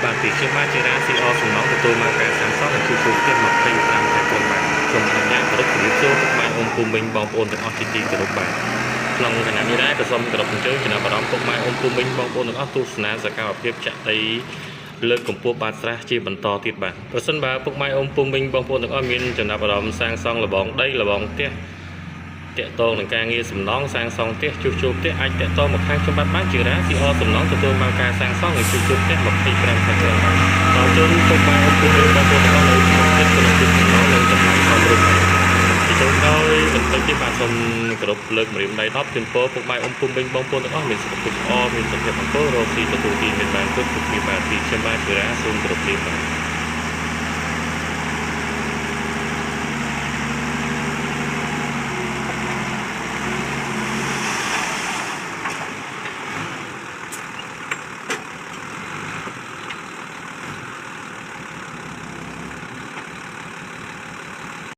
បាទពីខ្ញុំបាទជារាស៊ីអសំណងទទួលមកការសាងសង់និងជួបទៀត25ខែកុម្ភៈខ្ញុំអនុញ្ញាតគោរពជំរាបសួរពុកម៉ែអូនពូមីងបងប្អូនទាំងអស់ជាទីគោរពបាទក្នុងគណៈនេះដែរក៏សូមគោរពអញ្ជើញចំណាប់អារម្មណ៍ពុកម៉ែអូនពូមីងបងប្អូនទាំងអស់ទស្សនាសកម្មភាពចាក់ដីលើកកម្ពស់បាតស្រះជាបន្តទៀតបាទប្រសិនបើពុកម៉ែអូនពូមីងបងប្អូនទាំងអស់មានចំណាប់អារម្មណ៍សាងសង់លបងដីលបងផ្ទះតាក់ទងនឹងការងារសំណង់សាងសង់ផ្ទះជួសជុលផ្ទះអាចតាក់ទងមកខាងខ្ញុំបាទជារាស៊ីអសំណងទទួលមកការសាងសង់និងជួសជុលផ្ទះ25ខែកុម្ភៈដល់ជូនពុកម៉ែអូនពូមីងបងប្អូនទាំងអស់នៅក្នុងចិត្តគោរពសំណងនិងចំណាយសំរុំពីចូលដោយបន្តិចទៀតបាទសូមគោរពលើកម្រាមដៃ10ជូនពរពុកម៉ែអូនពូមីងបងប្អូនទាំងអស់មានសុខភាពល្អមានសុខភាពអំពើរកស៊ីទទួលទានមានបានគ្រប់ពីបាទពីខ្ញុំបាទជារាសូមគោរពលាបាទ